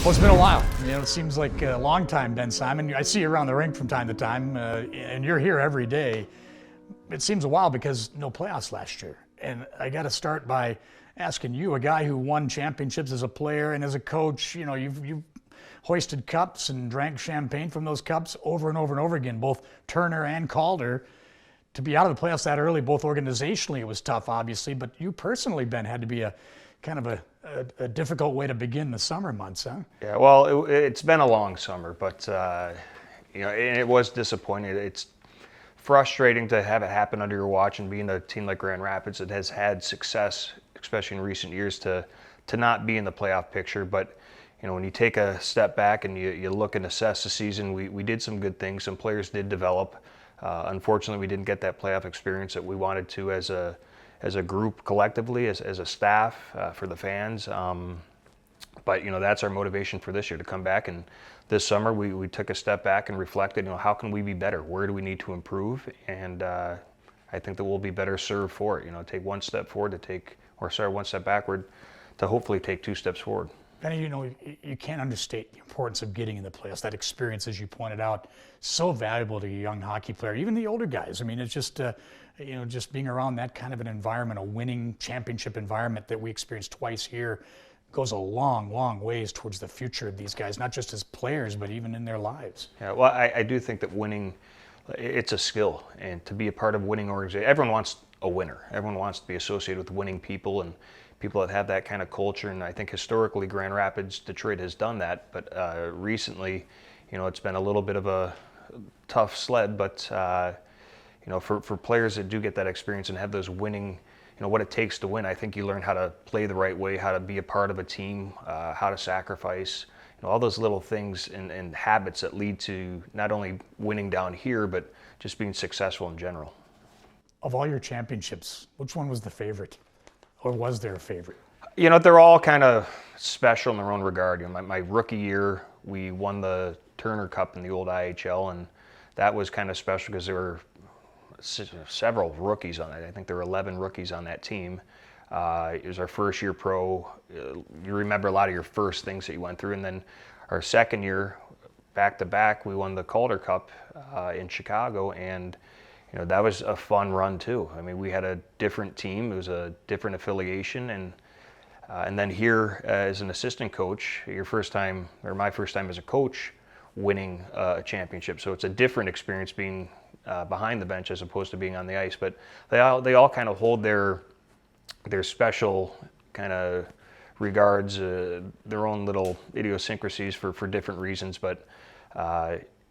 Well, it's been a while. It seems like a long time, Ben Simon. I see you around the rink from time to time, and you're here every day. It seems a while because no playoffs last year. And I got to start by asking you, a guy who won championships as a player and as a coach, you've hoisted cups and drank champagne from those cups over and over and over again, both Turner and Calder. To be out of the playoffs that early, both organizationally, it was tough, obviously, but you personally, Ben, had to be a kind of a difficult way to begin the summer months, huh? Yeah, well, it's been a long summer, but and it was disappointing. It's frustrating to have it happen under your watch, and being a team like Grand Rapids that has had success, especially in recent years, to not be in the playoff picture. But when you take a step back and you look and assess the season, we did some good things. Some players did develop. Unfortunately, we didn't get that playoff experience that we wanted to as a group collectively, as a staff, for the fans. But that's our motivation for this year, to come back. And this summer we took a step back and reflected, how can we be better? Where do we need to improve? And I think that we'll be better served for it. Take one step forward one step backward to hopefully take two steps forward. Benny, you can't understate the importance of getting in the playoffs. That experience, as you pointed out, so valuable to a young hockey player, even the older guys. I mean, it's just, just being around that kind of an environment, a winning championship environment that we experienced twice here, goes a long, long ways towards the future of these guys, not just as players, but even in their lives. Yeah, well, I do think that winning, it's a skill, and to be a part of winning organization, everyone wants a winner. Everyone wants to be associated with winning people and people that have that kind of culture, and I think historically Grand Rapids, Detroit has done that, but recently, it's been a little bit of a tough sled, but for players that do get that experience and have those winning, what it takes to win, I think you learn how to play the right way, how to be a part of a team, how to sacrifice, all those little things and habits that lead to not only winning down here, but just being successful in general. Of all your championships, which one was the favorite? Or was there a favorite? They're all kind of special in their own regard. My rookie year, we won the Turner Cup in the old IHL, and that was kind of special because there were several rookies on it. I think there were 11 rookies on that team. It was our first year pro. You remember a lot of your first things that you went through. And then our second year, back-to-back, we won the Calder Cup in Chicago, and that was a fun run too. I mean, we had a different team. It was a different affiliation, and then here as an assistant coach, my first time as a coach, winning a championship. So it's a different experience being behind the bench as opposed to being on the ice. But they all kind of hold their special kind of regards, their own little idiosyncrasies for different reasons. But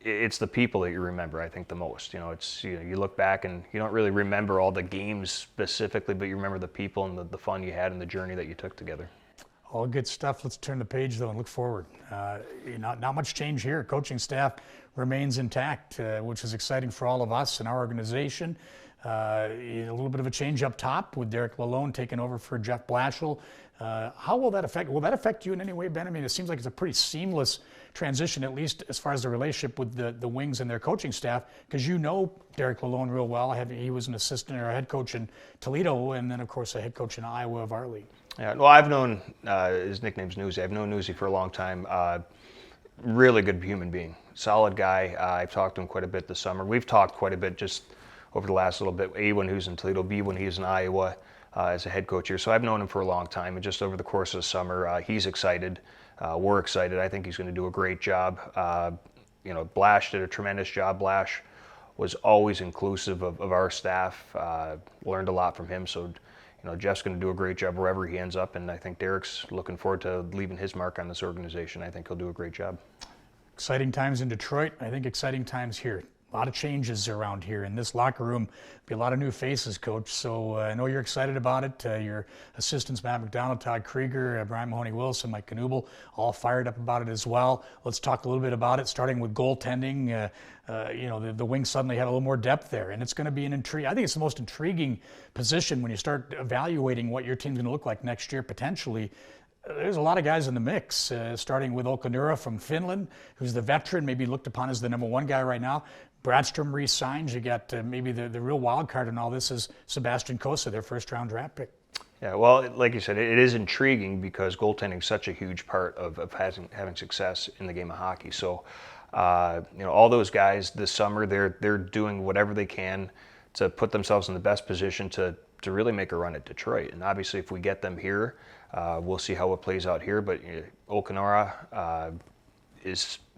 it's the people that you remember, I think, the most. It's you look back and you don't really remember all the games specifically, but you remember the people and the fun you had and the journey that you took together. All good stuff. Let's turn the page, though, and look forward. Not much change here. Coaching staff remains intact, which is exciting for all of us and our organization. A little bit of a change up top with Derek Lalonde taking over for Jeff Blashill. How will that affect you in any way, Ben? I mean, it seems like it's a pretty seamless transition, at least as far as the relationship with the Wings and their coaching staff, because Derek Lalonde real well. He was an assistant or a head coach in Toledo, and then, of course, a head coach in Iowa of our league. Yeah, well, I've known, his nickname's Newsy. I've known Newsy for a long time. Really good human being, solid guy. I've talked to him quite a bit this summer. We've talked quite a bit just over the last little bit. A, when he was in Toledo, B, when he was in Iowa as a head coach here. So I've known him for a long time, and just over the course of the summer, he's excited. We're excited. I think he's going to do a great job. Blash did a tremendous job. Blash was always inclusive of our staff. Learned a lot from him. So, Jeff's going to do a great job wherever he ends up, and I think Derek's looking forward to leaving his mark on this organization. I think he'll do a great job. Exciting times in Detroit. I think exciting times here. A lot of changes around here in this locker room. Be a lot of new faces, Coach. So I know you're excited about it. Your assistants, Matt McDonald, Todd Krieger, Brian Mahoney-Wilson, Mike Knuble, all fired up about it as well. Let's talk a little bit about it, starting with goaltending. The Wings suddenly have a little more depth there, and it's going to be I think it's the most intriguing position when you start evaluating what your team's going to look like next year, potentially. There's a lot of guys in the mix, starting with Okanura from Finland, who's the veteran, maybe looked upon as the number one guy right now. Bradstrom re-signs. You got maybe the real wild card in all this is Sebastian Kosa, their first-round draft pick. Yeah, well, like you said, it is intriguing because goaltending is such a huge part of having success in the game of hockey. So, all those guys this summer, they're doing whatever they can to put themselves in the best position to really make a run at Detroit. And obviously, if we get them here, we'll see how it plays out here. But Okanara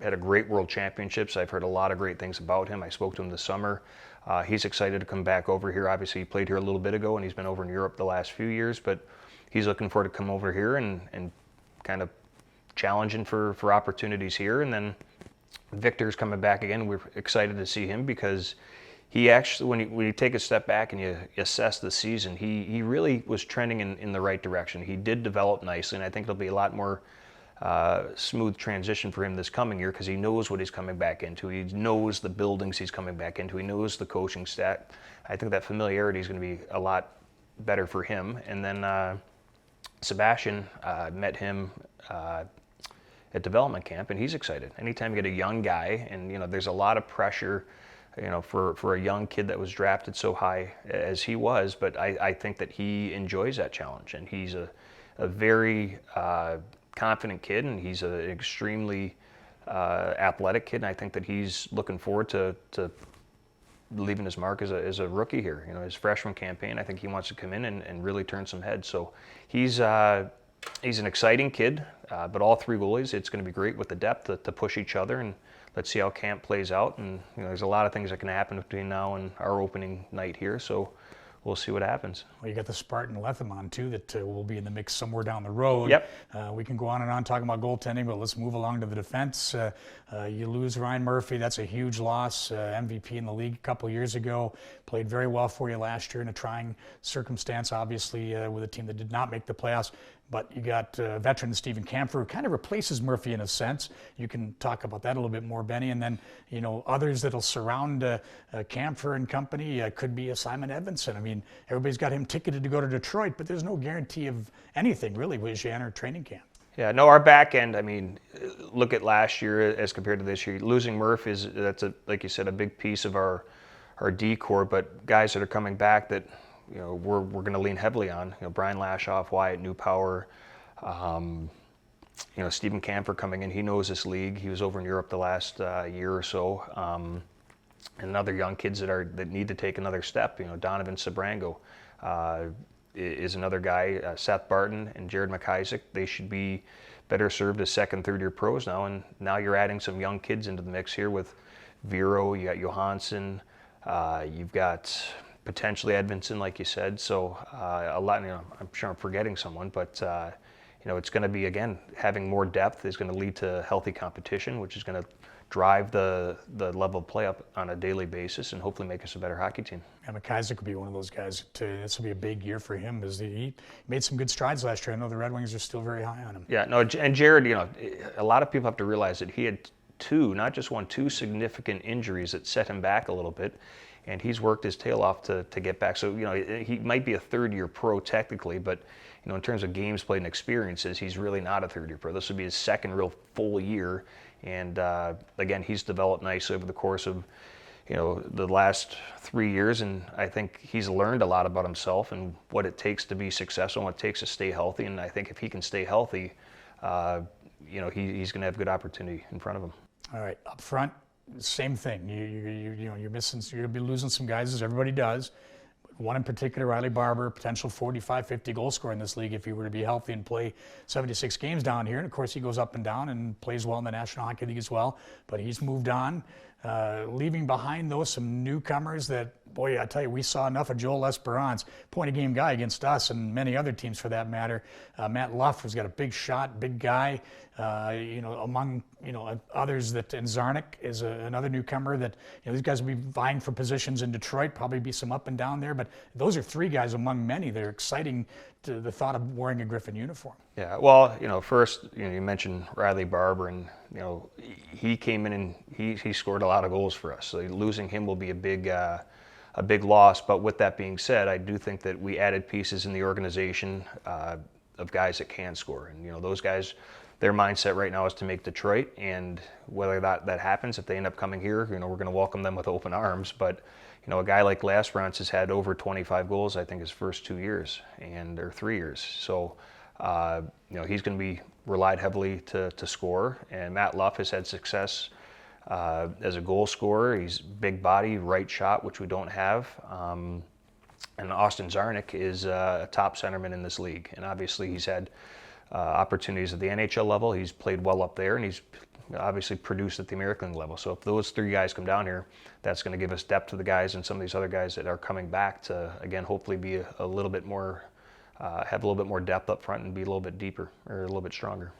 had a great World Championships. I've heard a lot of great things about him. I spoke to him this summer. He's excited to come back over here. Obviously, he played here a little bit ago, and he's been over in Europe the last few years. But he's looking forward to come over here and kind of challenging for opportunities here. And then Victor's coming back again. We're excited to see him because he actually, when you take a step back and you assess the season, he really was trending in the right direction. He did develop nicely, and I think it'll be a lot more smooth transition for him this coming year because he knows what he's coming back into. He knows the buildings he's coming back into. He knows the coaching staff. I think that familiarity is going to be a lot better for him. And then Sebastian met him at development camp, and he's excited. Anytime you get a young guy, and there's a lot of pressure, for a young kid that was drafted so high as he was, but I think that he enjoys that challenge, and he's a very confident kid, and he's an extremely athletic kid, and I think that he's looking forward to leaving his mark as a rookie here. His freshman campaign, I think he wants to come in and really turn some heads. So he's an exciting kid, but all three goalies, it's going to be great with the depth to push each other, and let's see how camp plays out. And there's a lot of things that can happen between now and our opening night here, so we'll see what happens. Well, you got the Spartan Lethamon too that will be in the mix somewhere down the road. Yep. We can go on and on talking about goaltending, but let's move along to the defense. You lose Ryan Murphy. That's a huge loss. MVP in the league a couple years ago. Played very well for you last year in a trying circumstance, obviously, with a team that did not make the playoffs. But you got veteran Stephen Kampfer, who kind of replaces Murphy in a sense. You can talk about that a little bit more, Benny. And then, others that'll surround Kampfer and company could be a Simon Edvinsson. I mean, everybody's got him ticketed to go to Detroit, but there's no guarantee of anything, really, as you enter training camp. Yeah, no, our back end, I mean, look at last year as compared to this year. Losing Murph that's like you said, a big piece of our D core, but guys that are coming back that we're going to lean heavily on. Brian Lashoff, Wyatt Newpower, Stephen Kampfer coming in. He knows this league. He was over in Europe the last year or so. And other young kids that need to take another step. Donovan Sabrango is another guy. Seth Barton and Jared McIsaac. They should be better served as second, third year pros now. And now you're adding some young kids into the mix here with Vero. You got Johansson. You've got potentially Edvinsson, like you said. So a lot. I'm sure I'm forgetting someone, but it's going to be, again, having more depth is going to lead to healthy competition, which is going to drive the level of play up on a daily basis and hopefully make us a better hockey team. Yeah, McIsaac could be one of those guys. This will be a big year for him. As he made some good strides last year. I know the Red Wings are still very high on him. Yeah, no, and Jared, a lot of people have to realize that he had not just one, two significant injuries that set him back a little bit. And he's worked his tail off to get back. So, he might be a third-year pro technically, but, in terms of games played and experiences, he's really not a third-year pro. This would be his second real full year. And, again, he's developed nicely over the course of, the last 3 years. And I think he's learned a lot about himself and what it takes to be successful and what it takes to stay healthy. And I think if he can stay healthy, he's going to have good opportunity in front of him. All right, up front. Same thing. You're missing. You're going to be losing some guys, as everybody does. One in particular, Riley Barber, potential 45, 50 goal scorer in this league if he were to be healthy and play 76 games down here. And of course, he goes up and down and plays well in the National Hockey League as well. But he's moved on, leaving behind those some newcomers that, boy, I tell you, we saw enough of Joel Esperance, point-a-game guy against us and many other teams for that matter. Matt Luff has got a big shot, big guy. Among others, that and Zarnik is another newcomer that these guys will be vying for positions in Detroit. Probably be some up and down there, but those are three guys among many that are exciting to the thought of wearing a Griffin uniform. Yeah, well, first, you mentioned Riley Barber, and he came in and he scored a lot of goals for us. So losing him will be a big loss. But with that being said, I do think that we added pieces in the organization of guys that can score, and those guys their mindset right now is to make Detroit, and whether that happens, if they end up coming here, we're going to welcome them with open arms. But a guy like Lasbrance has had over 25 goals, I think, his first 2 years or 3 years. So he's going to be relied heavily to score. And Matt Luff has had success as a goal scorer. He's big body, right shot, which we don't have. And Austin Czarnik is a top centerman in this league, and obviously he's had opportunities at the NHL level. He's played well up there, and he's obviously produced at the American League level. So if those 3 guys come down here, that's going to give us depth to the guys and some of these other guys that are coming back to, again, hopefully be a little bit more, have a little bit more depth up front and be a little bit deeper or a little bit stronger.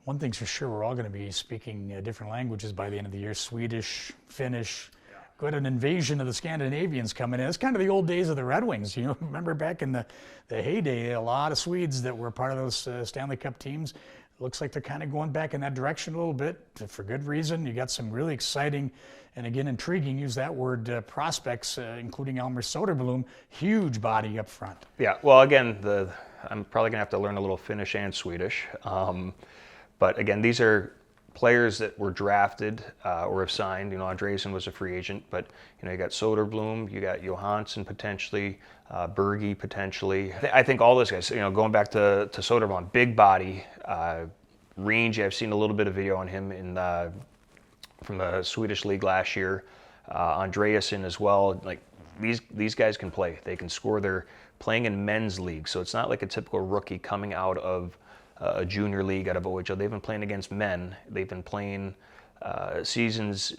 One thing's for sure, we're all going to be speaking different languages by the end of the year: Swedish, Finnish. Got an invasion of the Scandinavians coming in. It's kind of the old days of the Red Wings. Remember back in the heyday, a lot of Swedes that were part of those Stanley Cup teams. It looks like they're kind of going back in that direction a little bit for good reason. You got some really exciting and, again, intriguing, use that word, prospects, including Elmer Soderblom, huge body up front. Yeah, well, again, I'm probably going to have to learn a little Finnish and Swedish. But again, these are players that were drafted or have signed. Andreessen was a free agent, but you got Soderblom, you got Johansson potentially, Berge potentially. I think all those guys, going back to Soderblom, big body, range. I've seen a little bit of video on him from the Swedish league last year. Andreessen as well. Like these guys can play. They can score. They're playing in men's league, so it's not like a typical rookie coming out of a junior league out of OHL. They've been playing against men. They've been playing seasons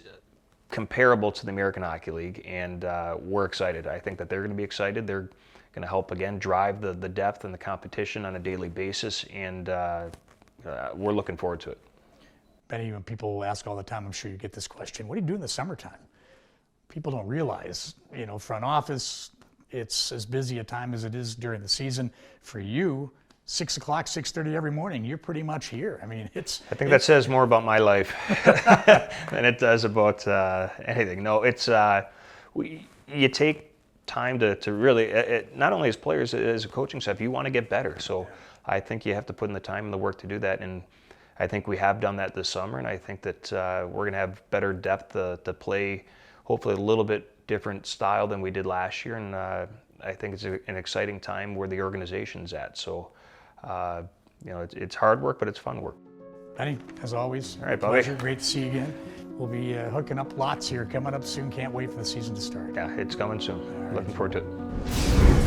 comparable to the American Hockey League, and we're excited. I think that they're going to be excited. They're going to help, again, drive the depth and the competition on a daily basis, and we're looking forward to it. Benny, when people ask all the time, I'm sure you get this question: what do you do in the summertime? People don't realize, front office, it's as busy a time as it is during the season. For you, 6 o'clock, 6:30 every morning, you're pretty much here. I mean, I think that says more about my life than it does about anything. No, it's you take time to really, not only as players, as a coaching staff, you want to get better. So I think you have to put in the time and the work to do that. And I think we have done that this summer. And I think that we're going to have better depth to play, hopefully a little bit different style than we did last year. And I think it's an exciting time where the organization's at. So it's hard work, but it's fun work. Benny, as always, all right, Bobby. Pleasure. Great to see you again. We'll be hooking up lots here coming up soon. Can't wait for the season to start. Yeah, it's coming soon. Looking forward to it.